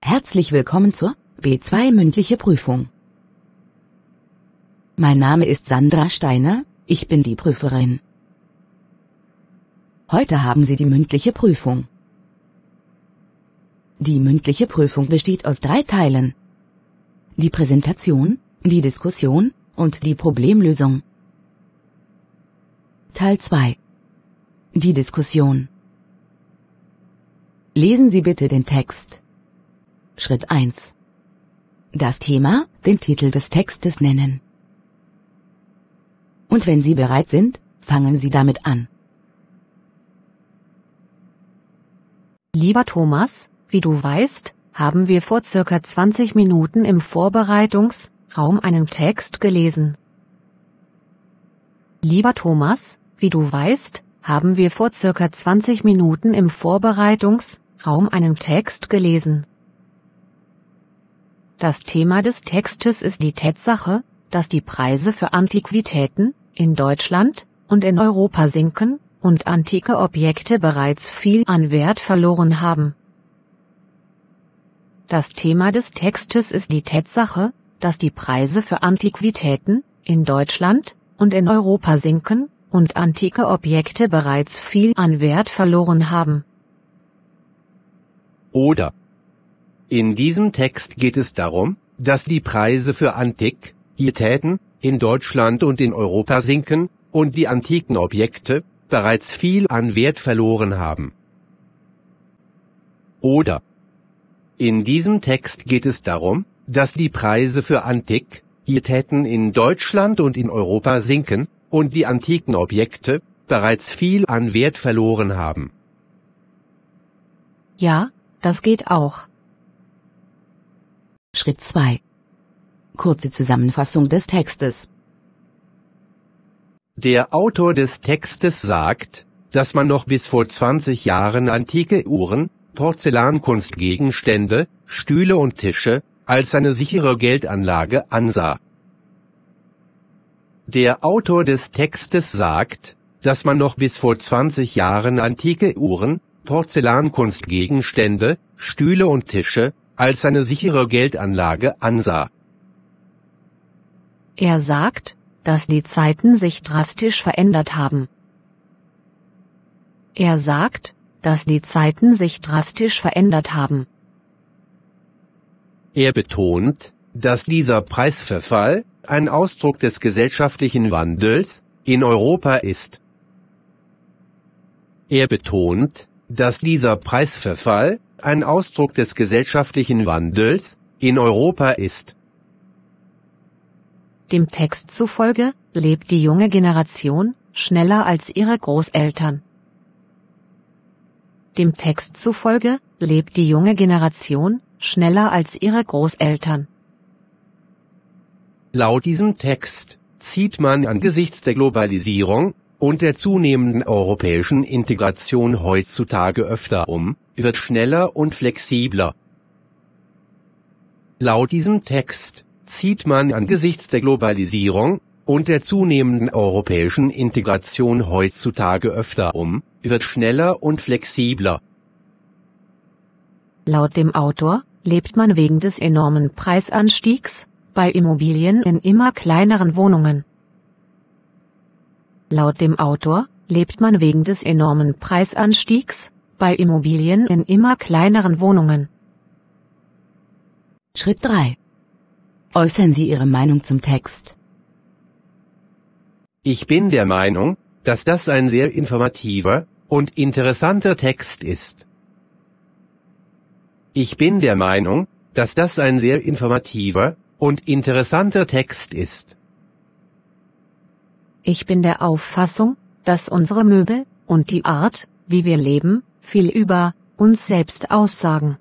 Herzlich willkommen zur B2 mündliche Prüfung. Mein Name ist Sandra Steiner, ich bin die Prüferin. Heute haben Sie die mündliche Prüfung. Die mündliche Prüfung besteht aus 3 Teilen: die Präsentation, die Diskussion und die Problemlösung. Teil 2: die Diskussion. Lesen Sie bitte den Text. Schritt 1. Das Thema, den Titel des Textes nennen. Und wenn Sie bereit sind, fangen Sie damit an. Lieber Thomas, wie du weißt, haben wir vor circa 20 Minuten im Vorbereitungsraum einen Text gelesen. Lieber Thomas, wie du weißt, haben wir vor circa 20 Minuten im Vorbereitungsraum einen Text gelesen. Das Thema des Textes ist die Tatsache, dass die Preise für Antiquitäten in Deutschland und in Europa sinken und antike Objekte bereits viel an Wert verloren haben. Das Thema des Textes ist die Tatsache, dass die Preise für Antiquitäten in Deutschland und in Europa sinken und antike Objekte bereits viel an Wert verloren haben. Oder: In diesem Text geht es darum, dass die Preise für Antiquitäten in Deutschland und in Europa sinken und die antiken Objekte bereits viel an Wert verloren haben. Oder: In diesem Text geht es darum, dass die Preise für Antiquitäten in Deutschland und in Europa sinken und die antiken Objekte bereits viel an Wert verloren haben. Ja, das geht auch. Schritt 2. Kurze Zusammenfassung des Textes. Der Autor des Textes sagt, dass man noch bis vor 20 Jahren antike Uhren, Porzellankunstgegenstände, Stühle und Tische als eine sichere Geldanlage ansah. Der Autor des Textes sagt, dass man noch bis vor 20 Jahren antike Uhren, Porzellankunstgegenstände, Stühle und Tische als eine sichere Geldanlage ansah. Er sagt, dass die Zeiten sich drastisch verändert haben. Er sagt, dass die Zeiten sich drastisch verändert haben. Er betont, dass dieser Preisverfall ein Ausdruck des gesellschaftlichen Wandels in Europa ist. Er betont, dass dieser Preisverfall ein Ausdruck des gesellschaftlichen Wandels in Europa ist. Dem Text zufolge lebt die junge Generation schneller als ihre Großeltern. Dem Text zufolge lebt die junge Generation schneller als ihre Großeltern. Laut diesem Text zieht man angesichts der Globalisierung und der zunehmenden europäischen Integration heutzutage öfter um, wird schneller und flexibler. Laut diesem Text zieht man angesichts der Globalisierung und der zunehmenden europäischen Integration heutzutage öfter um, wird schneller und flexibler. Laut dem Autor lebt man wegen des enormen Preisanstiegs bei Immobilien in immer kleineren Wohnungen. Laut dem Autor lebt man wegen des enormen Preisanstiegs bei Immobilien in immer kleineren Wohnungen. Schritt 3. Äußern Sie Ihre Meinung zum Text. Ich bin der Meinung, dass das ein sehr informativer und interessanter Text ist. Ich bin der Meinung, dass das ein sehr informativer und interessanter Text ist. Ich bin der Auffassung, dass unsere Möbel und die Art, wie wir leben, viel über uns selbst aussagen.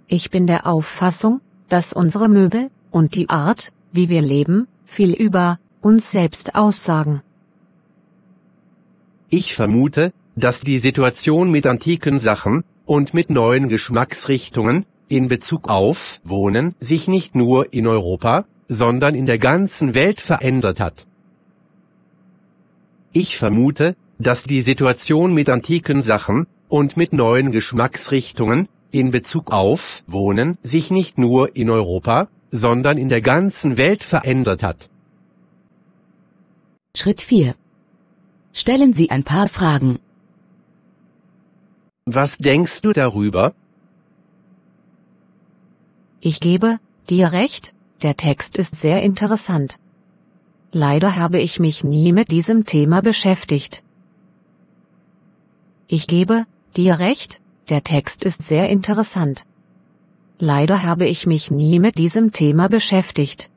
Ich bin der Auffassung, dass unsere Möbel und die Art, wie wir leben, viel über uns selbst aussagen. Ich vermute, dass die Situation mit antiken Sachen und mit neuen Geschmacksrichtungen in Bezug auf Wohnen sich nicht nur in Europa, sondern in der ganzen Welt verändert hat. Ich vermute, dass die Situation mit antiken Sachen und mit neuen Geschmacksrichtungen in Bezug auf Wohnen sich nicht nur in Europa, sondern in der ganzen Welt verändert hat. Schritt 4. Stellen Sie ein paar Fragen. Was denkst du darüber? Ich gebe dir recht, der Text ist sehr interessant. Leider habe ich mich nie mit diesem Thema beschäftigt. Ich gebe dir recht, der Text ist sehr interessant. Leider habe ich mich nie mit diesem Thema beschäftigt.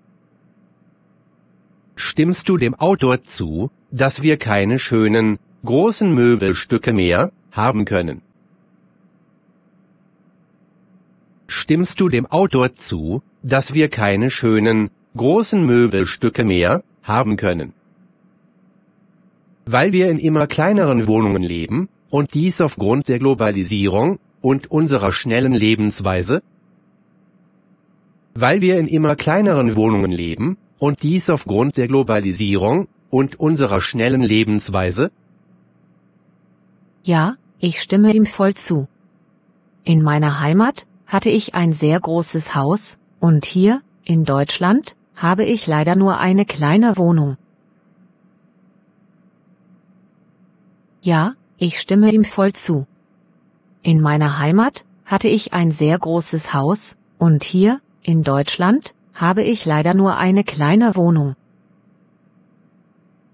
Stimmst du dem Autor zu, dass wir keine schönen, großen Möbelstücke mehr haben können? Stimmst du dem Autor zu, dass wir keine schönen, großen Möbelstücke mehr haben können? Weil wir in immer kleineren Wohnungen leben, und dies aufgrund der Globalisierung und unserer schnellen Lebensweise? Weil wir in immer kleineren Wohnungen leben, und dies aufgrund der Globalisierung und unserer schnellen Lebensweise? Ja, ich stimme ihm voll zu. In meiner Heimat hatte ich ein sehr großes Haus, und hier, in Deutschland, habe ich leider nur eine kleine Wohnung. Ja, ich stimme ihm voll zu. In meiner Heimat hatte ich ein sehr großes Haus, und hier, in Deutschland, habe ich leider nur eine kleine Wohnung.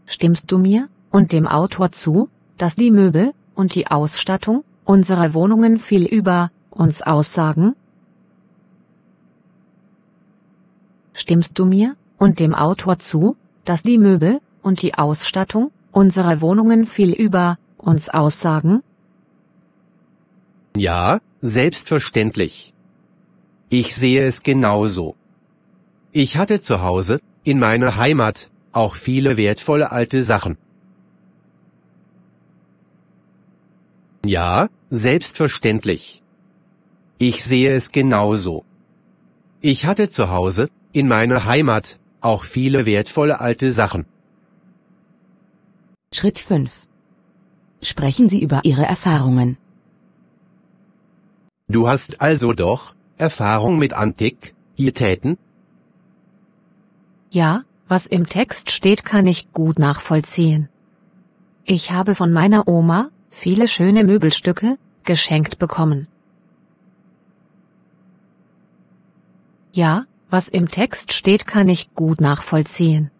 Stimmst du mir und dem Autor zu, dass die Möbel und die Ausstattung unserer Wohnungen viel über uns aussagen? Stimmst du mir und dem Autor zu, dass die Möbel und die Ausstattung unserer Wohnungen viel über uns aussagen? Ja, selbstverständlich. Ich sehe es genauso. Ich hatte zu Hause, in meiner Heimat, auch viele wertvolle alte Sachen. Ja, selbstverständlich. Ich sehe es genauso. Ich hatte zu Hause, in meiner Heimat, auch viele wertvolle alte Sachen. Schritt 5. Sprechen Sie über Ihre Erfahrungen. Du hast also doch Erfahrung mit Antiquitäten? Ja, was im Text steht, kann ich gut nachvollziehen. Ich habe von meiner Oma viele schöne Möbelstücke geschenkt bekommen. Ja, was im Text steht, kann ich gut nachvollziehen.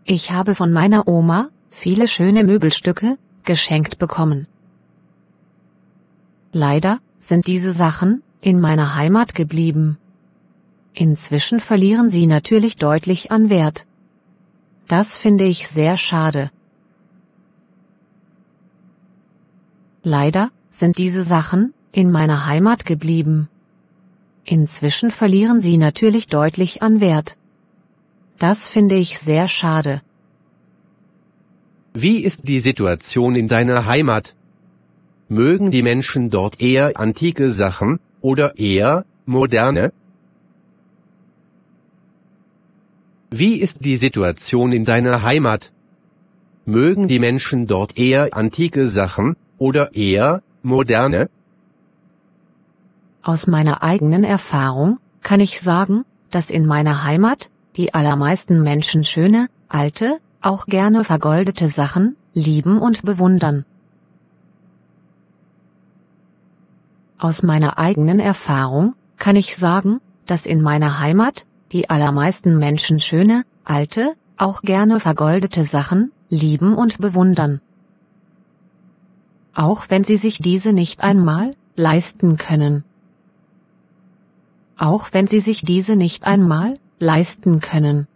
Ich habe von meiner Oma viele schöne Möbelstücke geschenkt bekommen. Leider sind diese Sachen in meiner Heimat geblieben. Inzwischen verlieren sie natürlich deutlich an Wert. Das finde ich sehr schade. Leider sind diese Sachen in meiner Heimat geblieben. Inzwischen verlieren sie natürlich deutlich an Wert. Das finde ich sehr schade. Wie ist die Situation in deiner Heimat? Mögen die Menschen dort eher antike Sachen oder eher moderne? Wie ist die Situation in deiner Heimat? Mögen die Menschen dort eher antike Sachen oder eher moderne? Aus meiner eigenen Erfahrung kann ich sagen, dass in meiner Heimat die allermeisten Menschen schöne, alte, auch gerne vergoldete Sachen lieben und bewundern. Aus meiner eigenen Erfahrung kann ich sagen, dass in meiner Heimat die allermeisten Menschen schöne, alte, auch gerne vergoldete Sachen lieben und bewundern. Auch wenn sie sich diese nicht einmal leisten können. Auch wenn sie sich diese nicht einmal leisten können.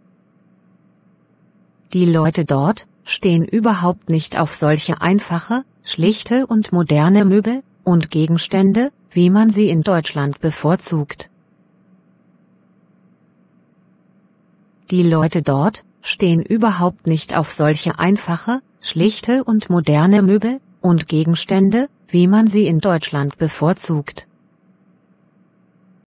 Die Leute dort stehen überhaupt nicht auf solche einfache, schlichte und moderne Möbel und Gegenstände, wie man sie in Deutschland bevorzugt. Die Leute dort stehen überhaupt nicht auf solche einfache, schlichte und moderne Möbel und Gegenstände, wie man sie in Deutschland bevorzugt.